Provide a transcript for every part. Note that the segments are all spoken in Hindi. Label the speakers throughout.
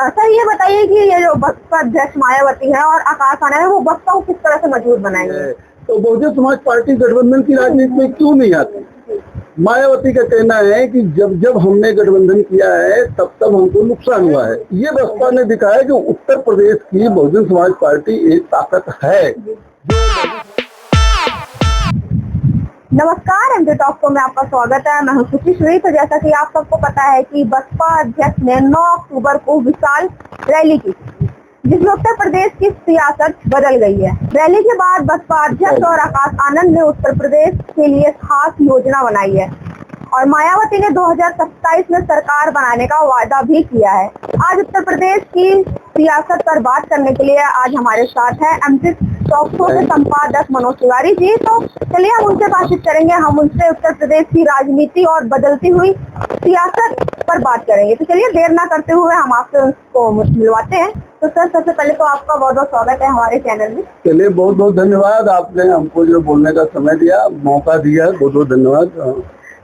Speaker 1: सर ये बताइए कि ये जो बसपा अध्यक्ष मायावती है और आकाश आनंद है वो बसपा को किस तरह से मजबूत बनाएंगे?
Speaker 2: तो बहुजन समाज पार्टी गठबंधन की राजनीति में क्यों नहीं आती? मायावती का कहना है कि जब जब हमने गठबंधन किया है तब तब हमको नुकसान हुआ है। ये बसपा ने दिखाया कि उत्तर प्रदेश की बहुजन समाज पार्टी एक ताकत है।
Speaker 1: नमस्कार, एमजे टॉक में आपका स्वागत है। मैं हूं सुखी श्री। तो जैसा कि आप सबको पता है कि बसपा अध्यक्ष ने 9 अक्टूबर को विशाल रैली की, जिसमें उत्तर प्रदेश की सियासत बदल गई है। रैली के बाद बसपा अध्यक्ष और आकाश आनंद ने उत्तर प्रदेश के लिए खास योजना बनाई है और मायावती ने 2027 में सरकार बनाने का वादा भी किया है। आज उत्तर प्रदेश की सियासत पर बात करने के लिए आज हमारे साथ है एमजे टॉक शो के संपादक मनोज तिवारी जी। तो चलिए हम उनसे बातचीत करेंगे। हम उनसे उत्तर प्रदेश की राजनीति और बदलती हुई सियासत पर बात करेंगे। तो चलिए देर ना करते हुए हम आपसे उनको मिलवाते हैं। तो सर, सबसे पहले तो आपका बहुत बहुत स्वागत है हमारे चैनल में।
Speaker 2: चलिए, बहुत बहुत धन्यवाद। आपने हमको जो बोलने का समय दिया, मौका दिया, बहुत बहुत धन्यवाद।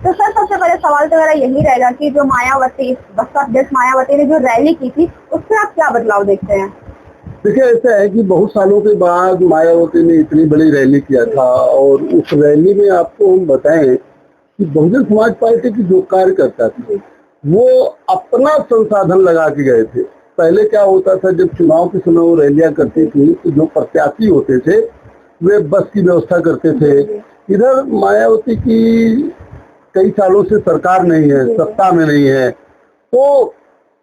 Speaker 1: तो सर, सबसे पहले सवाल तो मेरा यही रहेगा कि जो मायावती, बसपा अध्यक्ष मायावती ने जो रैली की थी उससे आप क्या बदलाव देखते हैं?
Speaker 2: देखिए, ऐसा है कि बहुत सालों के बाद मायावती ने इतनी बड़ी रैली किया था और उस रैली में आपको हम बताएं कि बहुजन समाज पार्टी की जो कार्यकर्ता थे वो अपना संसाधन लगा के गए थे। पहले क्या होता था, जब चुनाव के समय वो रैलियां करती थी तो जो प्रत्याशी होते थे वे बस की व्यवस्था करते थे। इधर मायावती की कई सालों से सरकार नहीं है, सत्ता में नहीं है, तो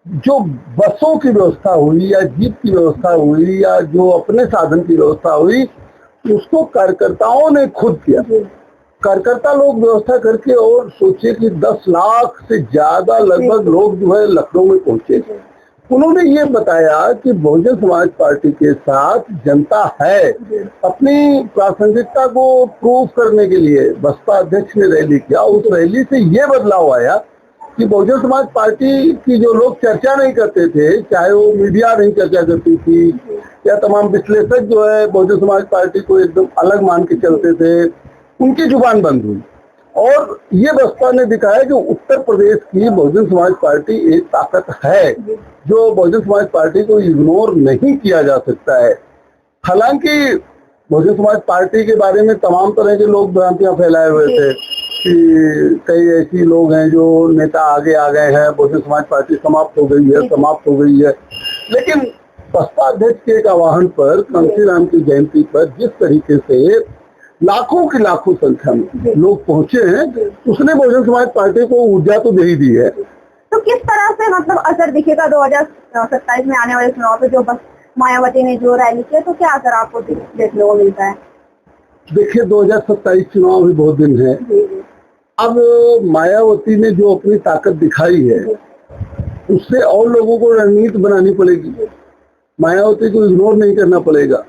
Speaker 2: जो बसों की व्यवस्था हुई या जीप की व्यवस्था हुई या जो अपने साधन की व्यवस्था हुई उसको कार्यकर्ताओं ने खुद किया। कार्यकर्ता लोग व्यवस्था करके, और सोचे कि 10 लाख से ज्यादा लगभग लोग जो है लखनऊ में पहुंचे। उन्होंने ये बताया कि बहुजन समाज पार्टी के साथ जनता है। अपनी प्रासंगिकता को प्रूव करने के लिए बसपा अध्यक्ष ने रैली किया। उस रैली से ये बदलाव आया कि बहुजन समाज पार्टी की जो लोग चर्चा नहीं करते थे, चाहे वो मीडिया नहीं चर्चा करती थी या तमाम विश्लेषक जो है बहुजन समाज पार्टी को एकदम अलग मान के चलते थे, उनकी जुबान बंद हुई। और ये बसपा ने दिखाया कि उत्तर प्रदेश की बहुजन समाज पार्टी एक ताकत है, जो बहुजन समाज पार्टी को इग्नोर नहीं किया जा सकता है। हालांकि बहुजन समाज पार्टी के बारे में तमाम तरह के लोग भ्रांतियां फैलाए हुए थे कि कई ऐसी लोग हैं जो नेता आगे आ गए हैं, बहुजन समाज पार्टी समाप्त हो गई है। लेकिन बसपा अध्यक्ष के एक आह्वान पर, कांशीराम की जयंती पर जिस तरीके से लाखों की लाखों संख्या में लोग पहुंचे हैं, उसने बहुजन समाज पार्टी को ऊर्जा तो दे ही दी है।
Speaker 1: तो किस तरह से मतलब असर दिखेगा 2027 में आने वाले चुनाव पे? जो बस मायावती ने जो रैली किया, तो क्या असर आपको देखने को मिलता है?
Speaker 2: देखिए, 2027 चुनाव भी बहुत दिन है। अब मायावती ने जो अपनी ताकत दिखाई है उससे और लोगों को रणनीति बनानी पड़ेगी। मायावती को इग्नोर नहीं करना पड़ेगा।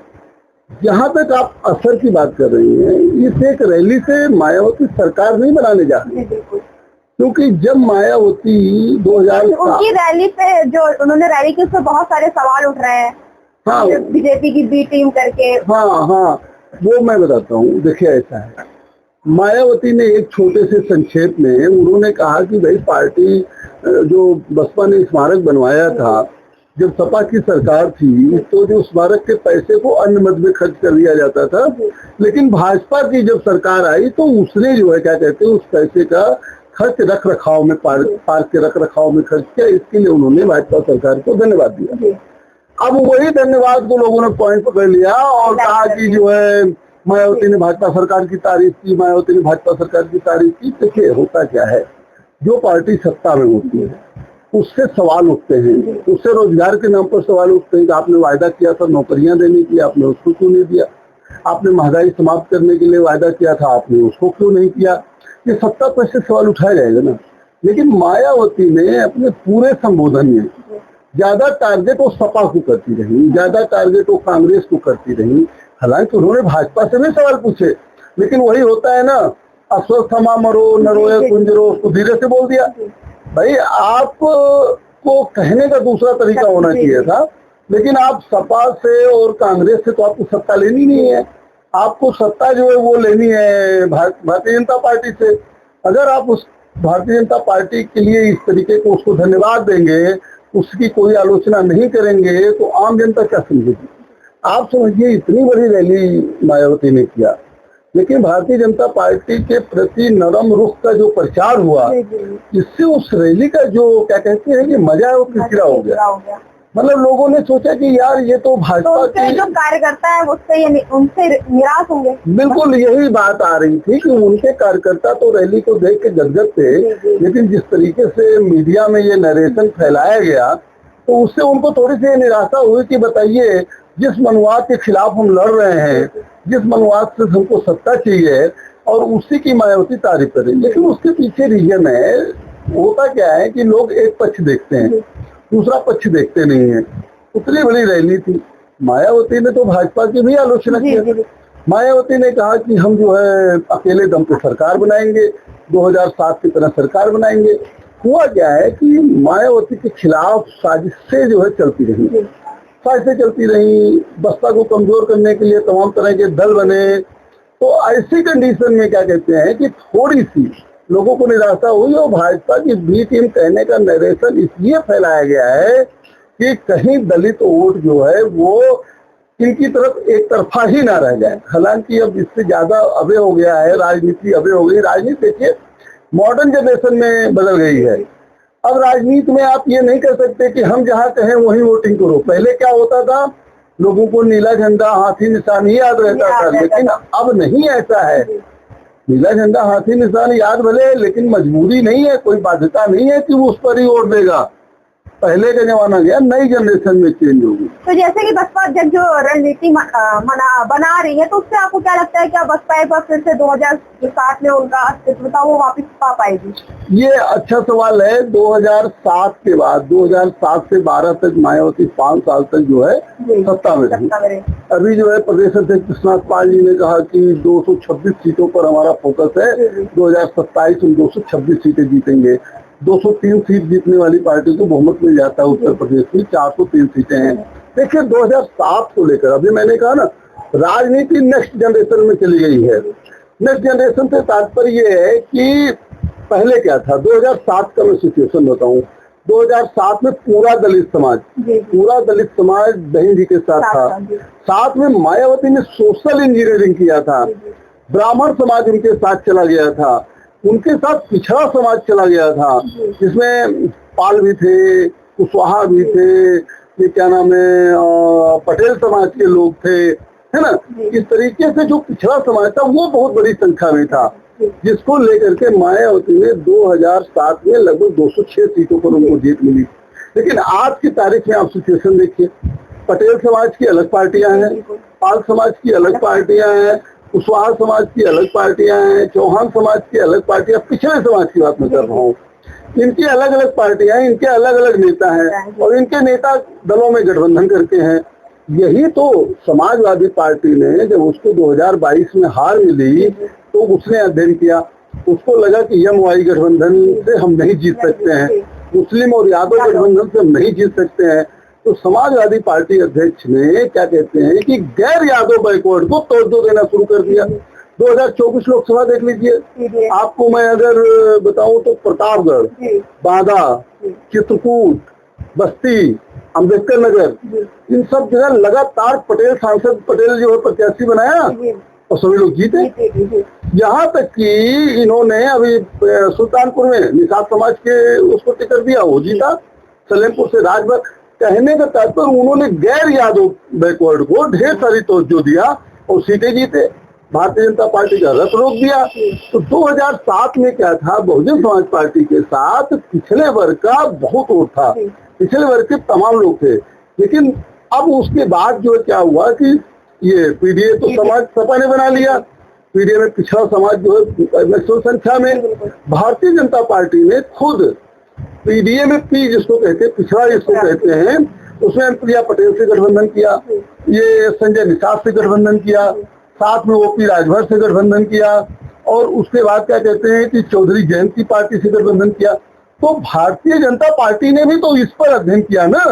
Speaker 2: जहां तक आप असर की बात कर रही हैं, इस एक रैली से मायावती सरकार नहीं बनाने जा रही, क्योंकि जब मायावती 2000
Speaker 1: उनकी रैली पे जो उन्होंने रैली की, उसमें बहुत सारे सवाल उठ रहे हैं।
Speaker 2: हाँ,
Speaker 1: बीजेपी की बी टीम करके।
Speaker 2: हाँ, वो मैं बताता हूँ। देखिए, ऐसा है, मायावती ने एक छोटे से संक्षेप में उन्होंने कहा कि भाई पार्टी जो बसपा ने स्मारक बनवाया था, जब सपा की सरकार थी तो जो स्मारक के पैसे को अन्य मद में खर्च कर दिया जाता था, लेकिन भाजपा की जब सरकार आई तो उसने जो है क्या कहते हैं उस पैसे का खर्च रख रखाव में, पार्क के रख रखाव में खर्च किया। इसके लिए उन्होंने भाजपा सरकार को धन्यवाद दिया। अब वही धन्यवाद को लोगों ने पॉइंट पकड़ लिया और कहा कि जो है मायावती ने भाजपा सरकार की तारीफ की, मायावती ने भाजपा सरकार की तारीफ की। देखिए, होता क्या है, जो पार्टी सत्ता में होती है उससे सवाल उठते हैं, उससे रोजगार के नाम पर सवाल उठते हैं कि आपने वायदा किया था नौकरियां देने के लिए, आपने उसको क्यों नहीं दिया? आपने महंगाई समाप्त करने के लिए वायदा किया था, आपने उसको क्यों नहीं किया? ये सत्ता पर से सवाल उठाया जाएगा ना। लेकिन मायावती ने अपने पूरे संबोधन में ज्यादा टारगेट वो सपा को करती रही, ज्यादा टारगेट वो कांग्रेस को करती रही। हालांकि उन्होंने भाजपा से भी सवाल पूछे, लेकिन वही होता है ना, अस्वस्थमा मरो न रोए कुंजरो, उसको धीरे से बोल दिया। भाई, आपको कहने का दूसरा तरीका होना चाहिए था। लेकिन आप सपा से और कांग्रेस से तो आपको सत्ता लेनी नहीं है, आपको सत्ता जो है वो लेनी है भारतीय जनता पार्टी से। अगर आप उस भारतीय जनता पार्टी के लिए इस तरीके को उसको धन्यवाद देंगे उसकी कोई आलोचना नहीं करेंगे तो आम जनता क्या समझेगी। आप समझिए इतनी बड़ी रैली मायावती ने किया, लेकिन भारतीय जनता पार्टी के प्रति नरम रुख का जो प्रचार हुआ, इससे उस रैली का जो क्या कहते हैं कि मजा है वो किरकिरा हो गया। मतलब लोगों ने सोचा कि यार ये तो भाजपा के
Speaker 1: जो कार्यकर्ता है उनसे निराश होंगे।
Speaker 2: बिल्कुल यही बात आ रही थी कि उनके कार्यकर्ता तो रैली को देख के गदगद थे, लेकिन जिस तरीके से मीडिया में ये नरेशन फैलाया गया तो उससे उनको थोड़ी सी निराशा हुई कि बताइए जिस मनुवाद के खिलाफ हम लड़ रहे हैं, जिस मनुवाद से हमको सत्ता चाहिए और उसी की मायावती तारीफ करें, लेकिन उसके पीछे रीजन है। होता क्या है कि लोग एक पक्ष देखते हैं, दूसरा पक्ष देखते नहीं है। उतनी बड़ी रैली थी, मायावती ने तो भाजपा की भी आलोचना की। मायावती ने कहा कि हम जो है अकेले दम पे सरकार बनाएंगे, 2007 की तरह सरकार बनाएंगे। हुआ क्या है कि मायावती के खिलाफ साजिशें जो है चलती रही, साजिशें चलती रही, बसपा को कमजोर करने के लिए तमाम तरह के दल बने। तो ऐसी कंडीशन में क्या कहते हैं कि थोड़ी सी लोगों को निराशा हुई और भाजपा की बी टीम कहने का नरेशन इसलिए फैलाया गया है कि कहीं दलित वोट जो है वो इनकी तरफ एक तरफा ही ना रह जाए। हालांकि अब इससे ज्यादा अबे हो गया है, राजनीति अबे हो गई। राजनीति देखिए मॉडर्न जनरेशन में बदल गई है। अब राजनीति में आप ये नहीं कर सकते कि हम जहाँ कहें वहीं वोटिंग करो। पहले क्या होता था, लोगों को नीला झंडा हाथी निशान ही याद रहता था, लेकिन अब नहीं ऐसा है। नीला झंडा हाथी निशान याद भले, लेकिन मजबूरी नहीं है, कोई बाध्यता नहीं है कि वो उस पर ही वोट देगा। पहले का जमाना गया, नई जनरेशन में चेंज होगी।
Speaker 1: तो जैसे कि बसपा अध्यक्ष जो रणनीति बना रही है, तो उससे आपको क्या लगता है कि बसपा एक बार फिर से 2007 में उनका अस्तित्व था वो वापस पा पाएगी?
Speaker 2: ये अच्छा सवाल है। 2007 के बाद 2007 से 12 तक मायावती 5 साल तक जो है सत्ता में रही। अभी जो है प्रदेश अध्यक्ष कृष्णनाथ पाल जी ने कहा कि 226 सीटों पर हमारा फोकस है, 2027 में 226 सीटें जीतेंगे। 203 सीट जीतने वाली पार्टी को बहुमत मिल जाता है उत्तर प्रदेश में, 403 सीटें हैं। देखिए 2007 को लेकर अभी मैंने कहा ना, राजनीति नेक्स्ट जनरेशन में चली गई है। नेक्स्ट जनरेशन से तात्पर्य ये है कि पहले क्या था। 2007 का मैं सिचुएशन बताऊं, 2007 में पूरा दलित समाज बहन जी के साथ था। साथ में मायावती ने सोशल इंजीनियरिंग किया था, ब्राह्मण समाज उनके साथ चला गया था, उनके साथ पिछड़ा समाज चला गया था, जिसमें पाल भी थे, कुशवाहा भी थे, ये क्या नाम है, पटेल समाज के लोग थे, है ना। इस तरीके से जो पिछड़ा समाज था वो बहुत बड़ी संख्या में था, जिसको लेकर के मायावती ने 2007 में लगभग 206 सीटों पर उनको जीत मिली। लेकिन आज की तारीख में आप सिचुएशन देखिए, पटेल समाज की अलग पार्टियां हैं, पाल समाज की अलग पार्टियां हैं, कुशवाहा समाज की अलग पार्टियां हैं, चौहान समाज की अलग पार्टियां, पिछड़े समाज की बात मैं कर रहा हूँ। इनकी अलग अलग पार्टियां हैं, इनके अलग अलग नेता हैं और इनके नेता दलों में गठबंधन करते हैं। यही तो समाजवादी पार्टी ने जब उसको 2022 में हार मिली तो उसने अध्ययन किया, उसको लगा कि यम-वाई गठबंधन से हम नहीं जीत सकते हैं, मुस्लिम और यादव गठबंधन से हम नहीं जीत सकते हैं। तो समाजवादी पार्टी अध्यक्ष ने क्या कहते हैं कि गैर यादव बैकवर्ड को तवज्जो देना शुरू कर दिया। 2024 लोकसभा देख लीजिए, आपको मैं अगर बताऊं तो प्रतापगढ़, बांदा, चित्रकूट, बस्ती, अम्बेडकर नगर, इन सब जगह लगातार पटेल सांसद, पटेल जो है प्रत्याशी बनाया और सभी लोग जीते। यहाँ तक कि इन्होंने अभी सुल्तानपुर में निषाद समाज के उसको टिकट दिया, वो जीता। सलेमपुर से राजभर, कहने का तात्पर्य उन्होंने गैर यादव बैकवर्ड को ढेर सारी तवज्जो दिया और सीटें जीते। भारतीय जनता पार्टी का रथ रोक दिया। तो 2007 में क्या था, बहुजन समाज पार्टी के साथ पिछले वर्ग का बहुत वोट था, पिछले वर्ग के तमाम लोग थे। लेकिन अब उसके बाद जो क्या हुआ कि ये पीडीए तो समाज सपा ने बना लिया, पीडीए में पिछड़ा समाज जो है मैक्सिमम संख्या में। भारतीय जनता पार्टी ने खुद पीडीए में पी जिसको कहते हैं, पिछड़ा जिसको कहते हैं, उसमें प्रिया पटेल से गठबंधन किया, ये संजय निषाद से गठबंधन किया, साथ में ओपी राजभर से गठबंधन किया और उसके बाद क्या कहते हैं कि चौधरी जयंत की पार्टी से गठबंधन किया। तो भारतीय जनता पार्टी ने भी तो इस पर अध्ययन किया ना।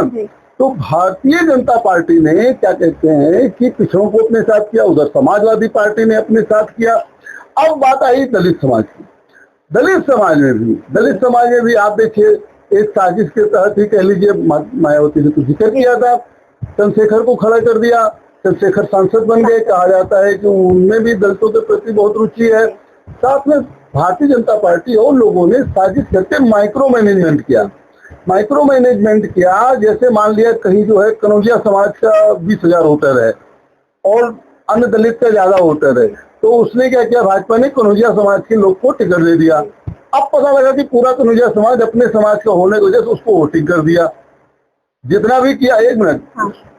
Speaker 2: तो भारतीय जनता पार्टी ने क्या कहते हैं कि पिछड़ों को अपने साथ किया, उधर समाजवादी पार्टी ने अपने साथ किया। अब बात आई दलित समाज की। दलित समाज में भी आप देखिए एक साजिश के तहत ही कह लीजिए मायावती ने तो जिक्र किया था, चंद्रशेखर को खड़ा कर दिया, चंद्रशेखर सांसद बन गए। कहा जाता है कि उनमें भी दलितों के प्रति बहुत रुचि है। साथ में भारतीय जनता पार्टी और लोगों ने साजिश करके माइक्रो मैनेजमेंट किया। माइक्रो मैनेजमेंट किया, जैसे मान लिया कहीं जो है कनौजिया समाज का 20,000 वोटर है और अन्य दलित का ज्यादा वोटर है, तो उसने क्या किया, भाजपा ने कनौजिया समाज के लोग को टिकट दे दिया। अब पता लगा कि पूरा कनौजिया समाज अपने समाज का होने की वजह से उसको वोटिंग कर दिया। जितना भी किया, एक मिनट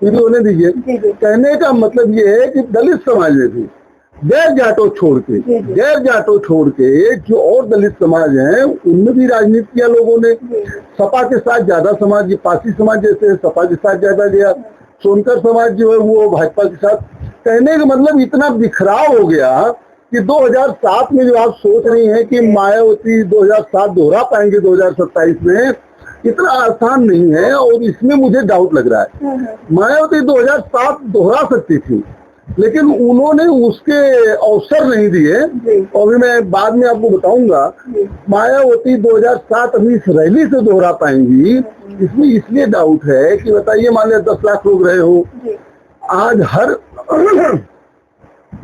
Speaker 2: फिर होने दीजिए। कहने का मतलब ये है कि दलित समाज में भी गैर जाटों छोड़ के जो और दलित समाज हैं उनमें भी राजनीति किया लोगों ने। सपा के साथ ज्यादा समाज, पासी समाज जैसे सपा के साथ ज्यादा गया, सोनकर समाज जो है वो भाजपा के साथ। कहने का मतलब इतना बिखराव हो गया कि 2007 में जो आप सोच रही हैं कि मायावती 2007 दोहरा पाएंगे 2027 में, इतना आसान नहीं है। और इसमें मुझे डाउट लग रहा है, मायावती 2007 दोहरा सकती थी लेकिन उन्होंने उसके अवसर नहीं दिए। और भी मैं बाद में आपको बताऊंगा, मायावती 2007 अभी इस रैली से दोहरा पाएंगी, इसमें इसलिए डाउट है कि बताइए मान लिया 10 लाख लोग रहे हो, आज हर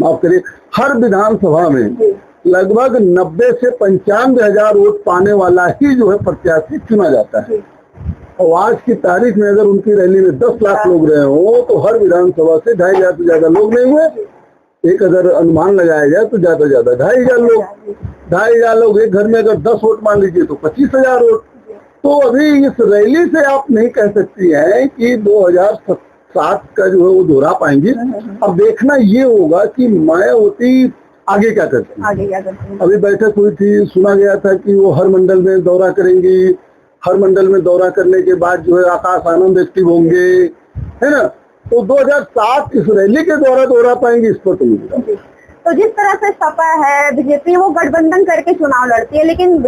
Speaker 2: माफ करिए हर विधानसभा में लगभग 90 से 95 हजार वोट पाने वाला ही जो है प्रत्याशी चुना जाता है। और आज की तारीख में अगर उनकी रैली में 10 लाख लोग रहे हो तो हर विधानसभा से 2,500 से ज्यादा लोग नहीं हुए। एक अगर अनुमान लगाया जाए तो ज्यादा 2,500 लोग, 2,500 लोग एक घर में अगर 10 वोट मान लीजिए तो 25,000 वोट। तो अभी इस रैली से आप नहीं कह सकती हैं कि 2007 का जो है वो दोहरा पाएंगी। अब देखना ये होगा कि मायावती आगे क्या करती है। अभी बैठक हुई थी, सुना गया था कि वो हर मंडल में दौरा करेंगी, हर मंडल में दौरा करने के बाद जो है आकाश आनंद एक्टिव होंगे, है ना। तो 2007 इस रैली के द्वारा दोहरा पाएंगे, इस पर
Speaker 1: तो जिस तरह से सपा है, बीजेपी वो गठबंधन करके चुनाव लड़ती है, लेकिन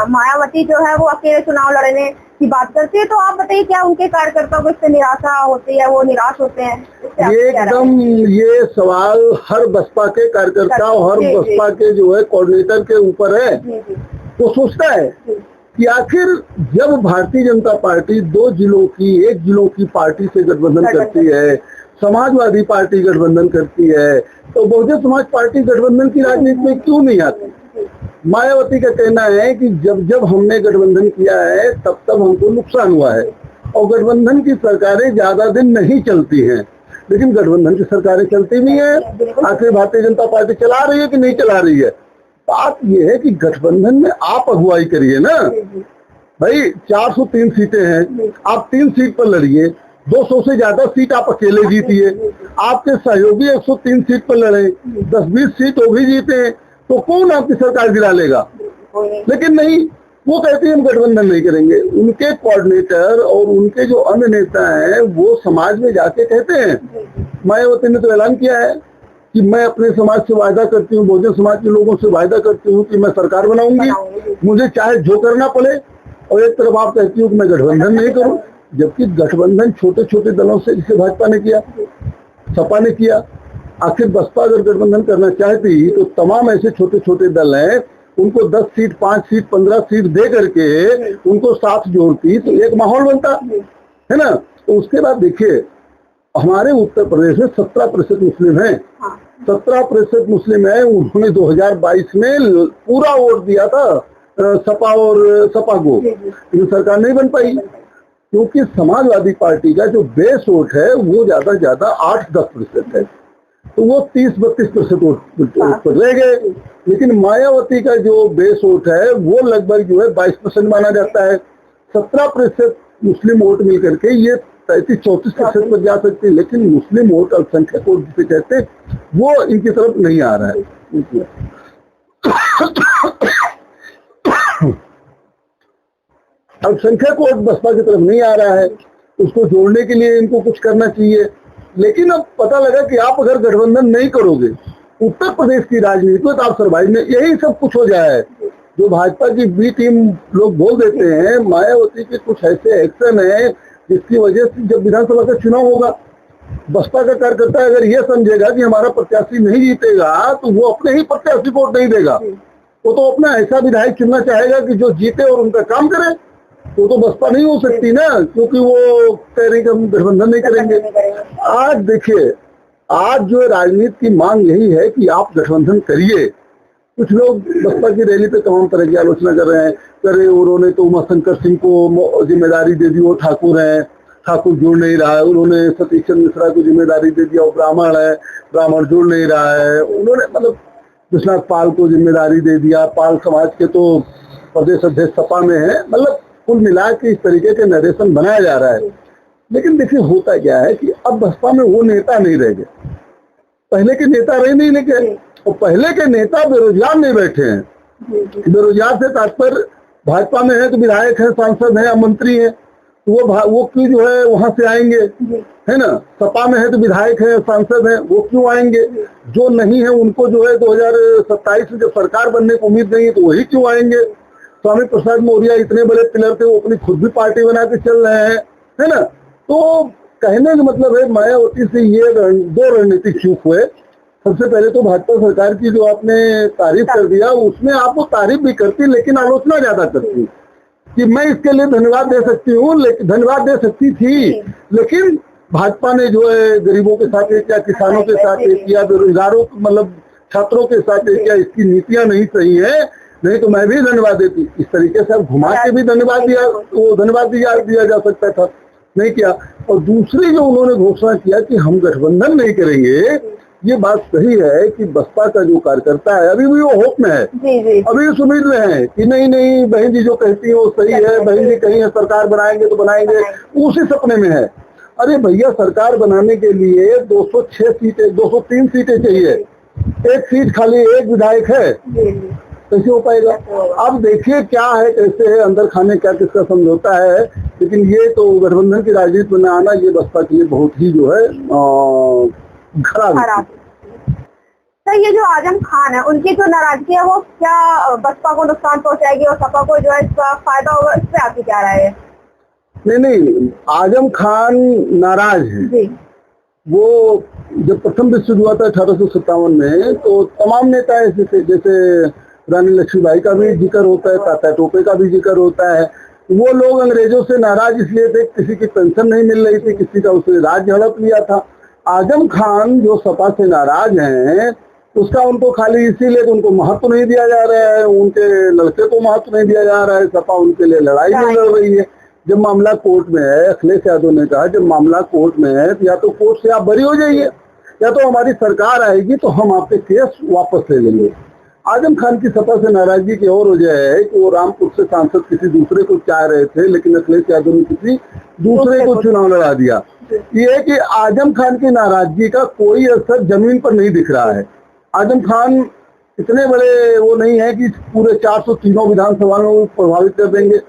Speaker 1: मायावती जो है वो अकेले चुनाव लड़ने की बात करती है। तो आप बताइए क्या उनके कार्यकर्ताओं को इससे निराशा होती है, वो निराश होते हैं?
Speaker 2: एकदम ये सवाल हर बसपा के कार्यकर्ता और हर बसपा के जो है कोऑर्डिनेटर के ऊपर है। वो सोचता है कि आखिर जब भारतीय जनता पार्टी एक जिलों की पार्टी से गठबंधन करती है, समाजवादी पार्टी गठबंधन करती है, तो बहुजन समाज पार्टी गठबंधन की राजनीति में क्यों नहीं आती? मायावती का कहना है कि जब हमने गठबंधन किया है तब हमको नुकसान हुआ है और गठबंधन की सरकारें ज्यादा दिन नहीं चलती हैं। लेकिन गठबंधन की सरकारें चलती नहीं है, आखिर भारतीय जनता पार्टी चला रही है कि नहीं चला रही है? बात यह है कि गठबंधन में आप अगुवाई करिए ना भाई। 403 सीटें हैं, आप 3 सीट पर लड़िए, 200 से ज्यादा सीट आप अकेले जीतिए, आपके सहयोगी 103 सीट पर लड़े, 10-20 सीट वो भी जीते, तो कौन आपकी सरकार गिरा लेगा? लेकिन नहीं, वो कहते हैं हम गठबंधन नहीं करेंगे। उनके कोऑर्डिनेटर और उनके जो अन्य नेता हैं वो समाज में जाके कहते हैं, मायावती ने तो ऐलान किया है कि मैं अपने समाज से वायदा करती हूँ, बहुजन समाज के लोगों से वायदा करती हूँ कि मैं सरकार बनाऊंगी, मुझे चाहे जो करना पड़े। और एक तरफ आप कहती हूँ कि मैं गठबंधन नहीं करूँ, जबकि गठबंधन छोटे छोटे दलों से, जिसे भाजपा ने किया, सपा ने किया। आखिर बसपा अगर गठबंधन करना चाहती तो तमाम ऐसे छोटे छोटे दल हैं, उनको 10 सीट, 5 सीट, 15 सीट दे करके उनको साथ जोड़ती तो एक माहौल बनता है ना। तो उसके बाद देखिए, हमारे उत्तर प्रदेश में 17% मुस्लिम हैं, 17% मुस्लिम है। उन्होंने 2022 में पूरा वोट दिया था सपा को, लेकिन सरकार नहीं बन पाई क्योंकि समाजवादी पार्टी का जो बेस वोट है वो ज्यादा 8-10% है, तो वो 30-32% वोट पर रह गए। लेकिन मायावती का जो बेस वोट है वो लगभग जो है 22% माना जाता है। 17% मुस्लिम वोट मिल करके ये 33-34% पर जा सकती है, लेकिन मुस्लिम वोट अल्पसंख्यक वोट जिसे कहते हैं वो इनकी तरफ नहीं आ रहा है। अल्पसंख्यक वोट बसपा की तरफ नहीं आ रहा है, उसको जोड़ने के लिए इनको कुछ करना चाहिए। लेकिन अब पता लगा कि आप अगर गठबंधन नहीं करोगे उत्तर प्रदेश की राजनीति में तो आप सर्वाइव में यही सब कुछ हो जाए। जो भाजपा की बी टीम लोग बोल देते हैं, मायावती के कुछ ऐसे एक्शन है जिसकी वजह से जब विधानसभा का चुनाव होगा, बसपा का कार्यकर्ता अगर ये समझेगा कि हमारा प्रत्याशी नहीं जीतेगा तो वो अपने ही प्रत्याशी को वोट नहीं देगा, वो तो अपना ऐसा विधायक चुनना चाहेगा कि जो जीते और उनका काम करे। तो बसपा नहीं हो सकती ना, क्योंकि वो कह रही कि हम गठबंधन नहीं करेंगे। आज देखिए, आज जो राजनीति की मांग यही है कि आप गठबंधन करिए। कुछ लोग बसपा की रैली पे तमाम तरह की आलोचना कर रहे हैं, करे उन्होंने तो उमाशंकर सिंह को जिम्मेदारी दे दी, वो ठाकुर है, ठाकुर जुड़ नहीं रहा है, उन्होंने सतीश चंद्र मिश्रा को जिम्मेदारी दे दिया, वो ब्राह्मण है, ब्राह्मण जुड़ नहीं रहा है, उन्होंने मतलब विश्वनाथ पाल को जिम्मेदारी दे दिया, पाल समाज के तो प्रदेश अध्यक्ष सपा में है। मतलब कुल मिला के इस तरीके के नरेशन बनाया जा रहा है। लेकिन देखिए होता क्या है कि अब बसपा में वो नेता नहीं रह गए, पहले के नेता रहे नहीं, लेकिन और पहले के नेता बेरोजगार नहीं बैठे हैं। बेरोजगार से तात्पर्य भाजपा में है तो विधायक है, सांसद है या मंत्री है, तो वो क्यों जो है वहां से आएंगे, है ना। सपा में है तो विधायक है, सांसद है, वो क्यों आएंगे। जो नहीं है उनको जो है 2027 में जब सरकार बनने की उम्मीद नहीं है तो वही क्यों आएंगे। स्वामी प्रसाद मौर्य इतने बड़े पिलर थे, वो अपनी खुद भी पार्टी बना के चल रहे हैं, है ना। तो कहने का मतलब है मायावती से ये दो रणनीतिक चूक हुए। सबसे पहले तो भाजपा सरकार की जो आपने तारीफ कर दिया, उसमें आप वो तारीफ भी करती लेकिन आलोचना ज्यादा करती कि मैं इसके लिए धन्यवाद दे सकती हूँ, लेकिन धन्यवाद दे सकती थी, लेकिन भाजपा ने जो है गरीबों के साथ किया, किसानों के साथ किया, बेरोजगारों मतलब छात्रों के साथ किया, इसकी नीतियां नहीं सही है, नहीं तो मैं भी धन्यवाद देती। इस तरीके से अब घुमा के भी धन्यवाद दिया, वो धन्यवाद दिया जा सकता था, नहीं किया। और दूसरी जो उन्होंने घोषणा किया कि हम गठबंधन नहीं करेंगे, ये बात सही है कि बसपा का जो कार्यकर्ता है अभी भी वो होप में है, अभी इस उम्मीद में है कि नहीं बहन जी जो कहती है वो सही है, बहन जी कहीं सरकार बनाएंगे तो बनाएंगे, उसी सपने में है। अरे भैया, सरकार बनाने के लिए 206 सीटें 203 सीटें चाहिए, एक सीट खाली, एक विधायक है, कैसे हो पाएगा। अब देखिए क्या है, कैसे है, अंदर खाने क्या किसका समझौता है। लेकिन ये तो गठबंधन की राजनीति में आना ये बसपा के लिए बहुत ही जो है खराब।
Speaker 1: सर, ये जो आजम खान है उनकी जो नाराजगी है वो क्या बसपा को नुकसान पहुंचाएगी और सपा को जो है इसका फायदा होगा, इस पे आपकी क्या राय है।
Speaker 2: नहीं, आजम खान नाराज है। वो जब प्रथम विश्व युद्ध हुआ था 1857 में, तो तमाम नेता ऐसे थे, जैसे रानी लक्ष्मीबाई का भी जिक्र होता है, तात्या टोपे का भी जिक्र होता है। वो लोग अंग्रेजों से नाराज इसलिए थे, किसी की पेंशन नहीं मिल रही थी, किसी का उसने राज हड़प लिया था। आजम खान जो सपा से नाराज हैं, उसका उनको खाली इसीलिए उनको महत्व नहीं दिया जा रहा है, उनके लड़के को महत्व नहीं दिया जा रहा है, सपा उनके लिए लड़ाई नहीं लड़ रही है। जब मामला कोर्ट में है, अखिलेश यादव ने कहा जब मामला कोर्ट में है तो या तो कोर्ट से आप बरी हो जाइए, या तो हमारी सरकार आएगी तो हम आपके केस वापस ले लेंगे। आजम खान की सपा से नाराजगी की और वजह है कि वो रामपुर से सांसद किसी दूसरे को चाह रहे थे, लेकिन अखिलेश यादव ने किसी दूसरे को चुनाव लड़ा दिया। ये है कि आजम खान की नाराजगी का कोई असर जमीन पर नहीं दिख रहा है। आजम खान इतने बड़े वो नहीं है कि पूरे 403 विधानसभा में प्रभावित कर देंगे।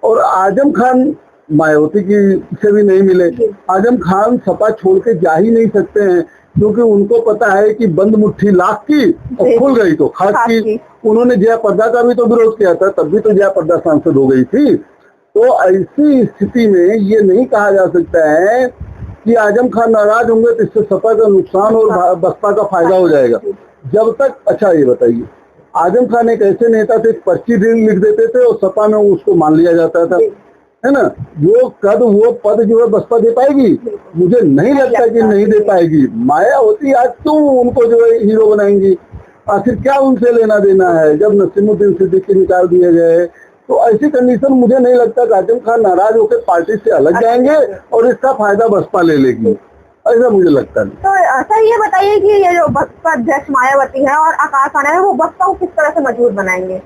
Speaker 2: और आजम खान मायावती की से भी नहीं मिले। आजम खान सपा छोड़ के जा ही नहीं सकते हैं, क्योंकि उनको पता है कि बंद मुट्ठी लाख की और खुल गई तो खास की। उन्होंने जयाप्रदा का भी तो विरोध किया था, तब भी तो जयाप्रदा सांसद हो गई थी। तो ऐसी स्थिति में ये नहीं कहा जा सकता है कि आजम खान नाराज होंगे तो इससे सपा का नुकसान और बसपा का फायदा हो जाएगा। जब तक, अच्छा ये बताइए, आजम खान एक ऐसे नेता थे, पर्ची लिख देते थे और सपा में उसको मान लिया जाता था, है ना। वो पद जो है बसपा दे पाएगी, मुझे नहीं लगता कि नहीं दे पाएगी। मायावती आज क्यों उनको जो है हीरो बनाएंगी, आखिर क्या उनसे लेना देना है। जब नसीमुद्दीन सिद्दीकी निकाल दिए गए तो ऐसी कंडीशन मुझे नहीं लगता कि आजम खान नाराज होकर पार्टी से अलग जाएंगे और इसका फायदा बसपा ले लेगी, ऐसा मुझे लगता नहीं।
Speaker 1: तो सर ये बताइए कि ये जो बसपा अध्यक्ष मायावती है और आकाश आना है, वो बसपा को किस तरह से मजबूत बनाएंगे।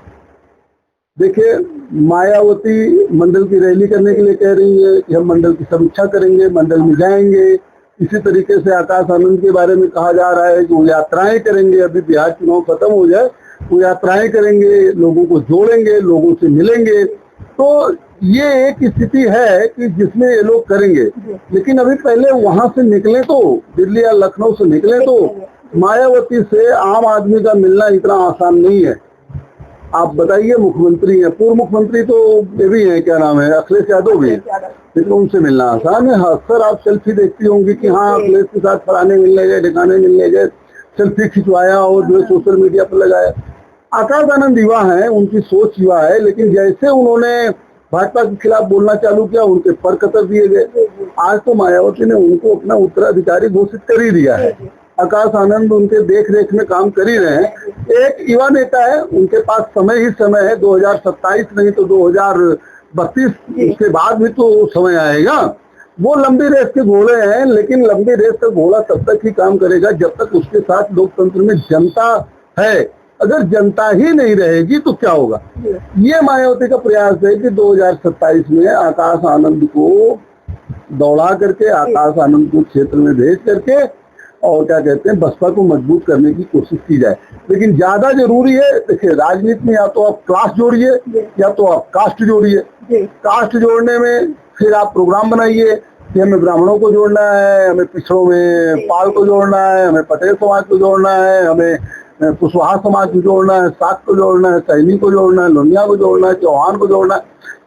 Speaker 2: देखिए, मायावती मंडल की रैली करने के लिए कह रही है कि हम मंडल की समीक्षा करेंगे, मंडल में जाएंगे। इसी तरीके से आकाश आनंद के बारे में कहा जा रहा है कि वो यात्राएं करेंगे, अभी बिहार चुनाव खत्म हो जाए वो यात्राएं करेंगे, लोगों को जोड़ेंगे, लोगों से मिलेंगे। तो ये एक स्थिति है कि जिसमें ये लोग करेंगे, लेकिन अभी पहले वहां से निकले तो, दिल्ली या लखनऊ से निकले तो मायावती से आम आदमी का मिलना इतना आसान नहीं है। आप बताइए, मुख्यमंत्री है, पूर्व मुख्यमंत्री तो ये भी है, क्या नाम है, अखिलेश यादव भी है, लेकिन उनसे मिलना आसान है। अक्सर आप सेल्फी देखती होंगी कि हाँ अखिलेश के साथ फलाने मिलने गए, ठिकाने मिलने गए, सेल्फी खिंचवाया और जो है सोशल मीडिया पर लगाया। आकाश आनंद युवा है, उनकी सोच युवा है, लेकिन जैसे उन्होंने भाजपा के खिलाफ बोलना चालू किया, उनके पर कतर दिए गए। आज तो मायावती ने उनको अपना उत्तराधिकारी घोषित कर ही दिया है। आकाश आनंद उनके देख रेख में काम कर ही रहे हैं। एक युवा नेता है, उनके पास समय ही समय है, 2027 नहीं तो 2032 के बाद भी तो समय आएगा। वो लंबी रेस के घोड़े हैं, लेकिन लंबी रेस का घोड़ा तब तक ही काम करेगा जब तक उसके साथ लोकतंत्र में जनता है। अगर जनता ही नहीं रहेगी तो क्या होगा। ये मायावती का प्रयास है कि 2027 में आकाश आनंद को दौड़ा करके, आकाश आनंद को क्षेत्र में भेज करके और क्या कहते हैं बसपा को मजबूत करने की कोशिश की जाए। लेकिन ज्यादा जरूरी है, देखिए राजनीति में या तो आप क्लास जोड़िए या तो आप कास्ट जोड़िए। कास्ट जोड़ने में फिर आप प्रोग्राम बनाइए कि हमें ब्राह्मणों को जोड़ना है, हमें पिछड़ों में पाल को जोड़ना है, हमें पटेल समाज को जोड़ना है, हमें कुशवाहा समाज को जोड़ना है, साक को जोड़ना है, सैनी को जोड़ना है, लोनिया को जोड़ना है, चौहान को जोड़ना है।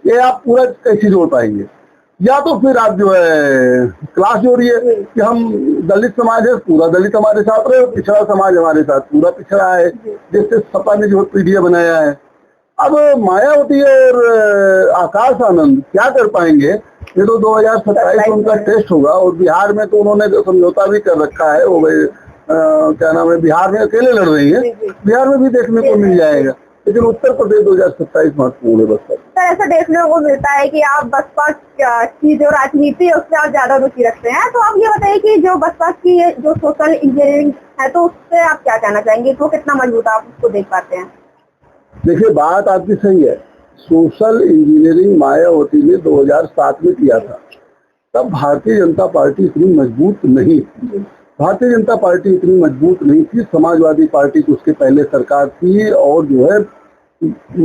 Speaker 2: ये आप पूरा कैसे जोड़ पाएंगे। या तो फिर आप जो है क्लास जोड़िए कि हम दलित समाज है, पूरा दलित हमारे साथ रहे, पिछड़ा समाज हमारे साथ पूरा पिछड़ा है, जिससे सपा ने जो पीढ़िया बनाया है। अब मायावती और आकाश आनंद क्या कर पाएंगे, ये तो 2027 में उनका टेस्ट होगा। और बिहार में तो उन्होंने समझौता भी कर रखा है, वो क्या नाम है, बिहार में अकेले लड़ रही है, बिहार में भी देखने को मिल जाएगा। लेकिन उत्तर प्रदेश 2027 महत्वपूर्ण है बसपा।
Speaker 1: सर ऐसा देखने को मिलता है कि आप बसपा की जो राजनीति है उससे आप ज्यादा रुचि रखते हैं, तो आप ये बताइए कि जो बसपा की जो सोशल इंजीनियरिंग है तो उससे आप क्या कहना चाहेंगे, तो कितना मजबूत आप उसको देख पाते हैं।
Speaker 2: देखिए बात आपकी सही है, सोशल इंजीनियरिंग मायावती ने 2007 में किया था, तब भारतीय जनता पार्टी इतनी मजबूत नहीं थी। भारतीय जनता पार्टी इतनी मजबूत नहीं थी, समाजवादी पार्टी की उसके पहले सरकार थी। और जो है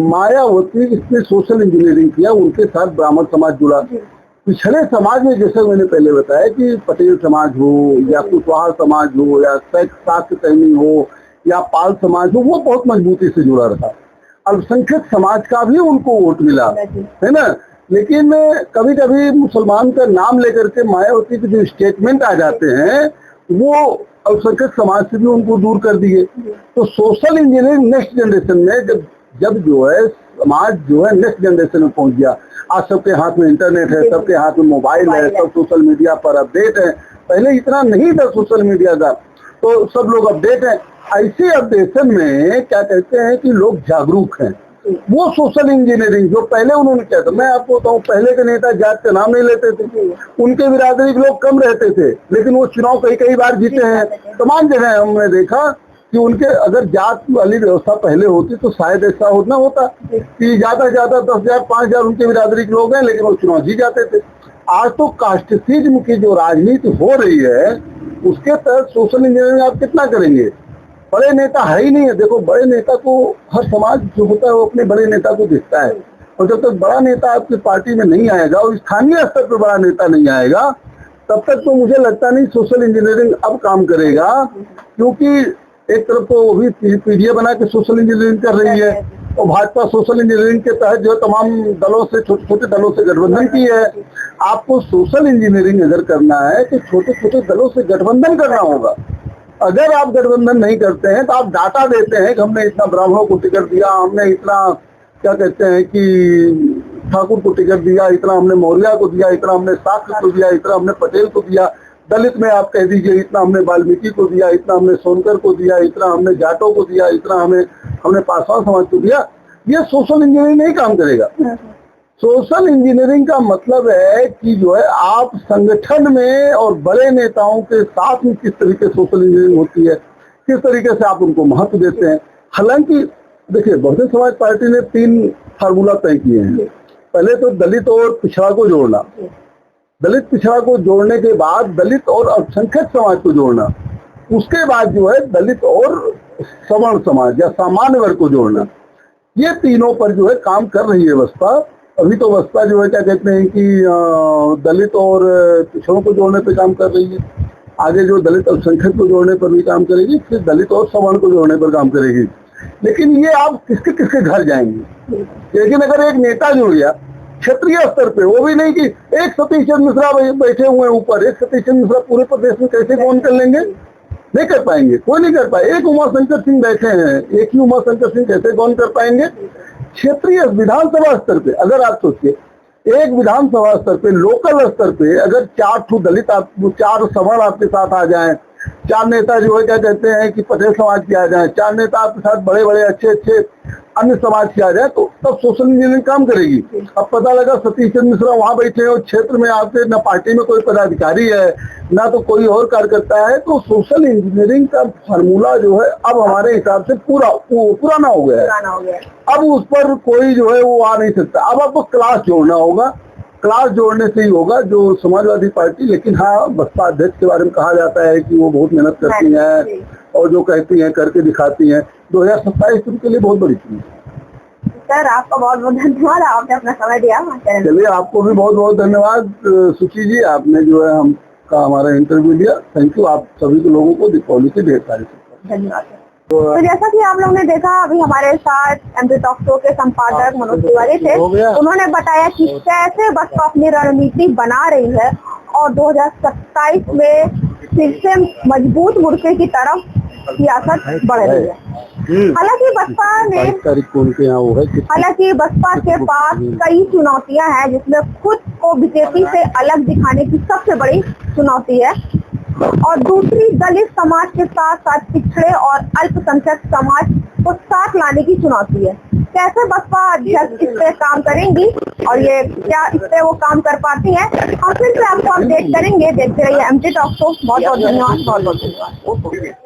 Speaker 2: मायावती इसने सोशल इंजीनियरिंग किया, उनके साथ ब्राह्मण समाज जुड़ा। पिछड़े समाज में जैसे मैंने पहले बताया कि पटेल समाज हो या कुशवाहा समाज हो या साक सैनी हो या पाल समाज हो, वो बहुत मजबूती से जुड़ा रहा। अल्पसंख्यक समाज का भी उनको वोट मिला है ना। लेकिन कभी कभी मुसलमान का नाम लेकर के मायावती के जो स्टेटमेंट आ जाते हैं वो अल्पसंख्यक समाज से भी उनको दूर कर दिए। तो सोशल इंजीनियरिंग नेक्स्ट जनरेशन में जब जो है समाज जो है नेक्स्ट जनरेशन में पहुंच गया, आज सबके हाथ में इंटरनेट है, सबके हाथ में मोबाइल है, सब सोशल मीडिया पर अपडेट है। पहले इतना नहीं था सोशल मीडिया का, तो सब लोग अपडेट है। ऐसे अपडेशन में क्या कहते हैं कि लोग जागरूक हैं। वो सोशल इंजीनियरिंग जो पहले उन्होंने किया था, मैं आपको बताऊं पहले के नेता जात का नाम नहीं लेते थे, उनके बिरादरी के लोग कम रहते थे, लेकिन वो चुनाव कई बार जीते हैं। तमाम जगह हमने देखा कि उनके अगर जात वाली व्यवस्था पहले होती तो शायद ऐसा होना होता कि ज्यादा से ज्यादा 10,000 5,000 उनके बिरादरी के लोग हैं, लेकिन वो चुनाव जीत जाते थे। आज तो कास्टिज्म की जो राजनीति हो रही है उसके तहत सोशल इंजीनियरिंग आप कितना करेंगे। बड़े नेता है ही नहीं है। देखो बड़े नेता को हर समाज जो होता है वो अपने बड़े नेता को देखता है, और जब तक बड़ा नेता आपकी पार्टी में नहीं आएगा और स्थानीय स्तर पर बड़ा नेता नहीं आएगा तब तक तो मुझे लगता नहीं सोशल इंजीनियरिंग अब काम करेगा। क्योंकि एक तरफ तो वो भी पीढ़ियां बना के सोशल इंजीनियरिंग कर रही है, और भाजपा सोशल इंजीनियरिंग के तहत जो तमाम दलों से छोटे छोटे दलों से गठबंधन की है। आपको सोशल इंजीनियरिंग अगर करना है तो छोटे छोटे दलों से गठबंधन करना होगा। अगर आप गठबंधन नहीं करते हैं तो आप डाटा देते हैं कि हमने इतना ब्राह्मणों को टिकट दिया, हमने इतना क्या कहते हैं कि ठाकुर को टिकट दिया, इतना हमने मौर्या को दिया, इतना हमने शाक्य को दिया, इतना हमने पटेल को दिया। दलित में आप कह दीजिए इतना हमने वाल्मीकि को दिया, इतना हमने सोनकर को दिया, इतना हमने जाटों को दिया, इतना हमने पासवान समाज को दिया। ये सोशल इंजीनियरिंग नहीं काम करेगा। सोशल इंजीनियरिंग का मतलब है कि जो है आप संगठन में और बड़े नेताओं के साथ में किस तरीके सोशल इंजीनियरिंग होती है, किस तरीके से आप उनको महत्व देते हैं। हालांकि देखिए बहुजन समाज पार्टी ने 3 फार्मूला तय किए हैं। पहले तो दलित और पिछड़ा को जोड़ना, दलित पिछड़ा को जोड़ने के बाद दलित और अल्पसंख्यक समाज को जोड़ना, उसके बाद जो है दलित और सवर्ण समाज या सामान्य वर्ग को जोड़ना। ये तीनों पर जो है काम कर रही है बसपा। अभी तो बसपा जो है क्या कहते हैं कि दलित और पिछड़ों को जोड़ने पर काम कर रही है, आगे जो दलित अल्पसंख्यक को जोड़ने पर भी काम करेगी, फिर दलित और सवर्ण को जोड़ने पर काम करेगी। लेकिन ये आप किसके किसके घर जाएंगे। लेकिन अगर एक नेता जुड़ गया क्षेत्रीय स्तर पे, वो भी नहीं कि एक सतीश चंद्र मिश्रा बैठे हुए हैं ऊपर, एक सतीश चंद्र मिश्रा पूरे प्रदेश में कैसे कौन कर लेंगे, नहीं कर पाएंगे, कोई नहीं कर पाए। एक उमाशंकर सिंह बैठे हैं, एक ही उमाशंकर सिंह कैसे कौन कर पाएंगे। क्षेत्रीय विधानसभा स्तर पे अगर आप सोचिए एक विधानसभा स्तर पे, लोकल स्तर पे अगर 4 ठो दलित 4 सवर्ण आपके साथ आ जाएं, 4 नेता जो है क्या कहते हैं कि पटेल समाज के आ जाए, 4 नेता आपके साथ बड़े बड़े अच्छे अन्य समाज के आ जाए, तो तब सोशल इंजीनियरिंग काम करेगी। अब पता लगा सतीश चंद्र मिश्रा वहां बैठे हैं और क्षेत्र में आपके न पार्टी में कोई पदाधिकारी है ना तो कोई और कार्यकर्ता है, तो सोशल इंजीनियरिंग का फार्मूला जो है अब हमारे हिसाब से पुराना हो गया है। अब उस पर कोई जो है वो आ नहीं सकता। अब आपको क्लास जोड़ना होगा, क्लास जोड़ने से ही होगा जो समाजवादी पार्टी। लेकिन हाँ, बसपा अध्यक्ष के बारे में कहा जाता है कि वो बहुत मेहनत करती हैं और जो कहती हैं करके दिखाती हैं। 2027 के लिए बहुत बड़ी चीज है।
Speaker 1: सर आपका बहुत बहुत धन्यवाद, आपने अपना समय दिया।
Speaker 2: चलिए, आपको भी बहुत बहुत धन्यवाद सुची जी, आपने जो है हमका हमारा इंटरव्यू लिया। Thank you. आप सभी के लोगों को दीपावली की ढेर सारी
Speaker 1: धन्यवाद। तो जैसा कि आप लोगों ने देखा, अभी हमारे साथ एमपी टॉक शो के संपादक मनोज तिवारी थे। उन्होंने बताया कि कैसे बसपा अपनी रणनीति बना रही है और 2027 में फिर से मजबूत मोर्चे की तरफ सियासत बढ़ रही है। हालांकि बसपा के पास कई चुनौतियां हैं, जिसमें खुद को बीजेपी से अलग दिखाने की सबसे बड़ी चुनौती है और दूसरी दलित समाज के साथ साथ पिछड़े और अल्पसंख्यक समाज को साथ लाने की चुनौती है। कैसे बसपा अध्यक्ष इस पे काम करेंगी और ये क्या इस पे वो काम कर पाती हैं, हम फिर से आपको अपडेट करेंगे। देखते रहिए एमपी टॉक शो। बहुत बहुत धन्यवाद।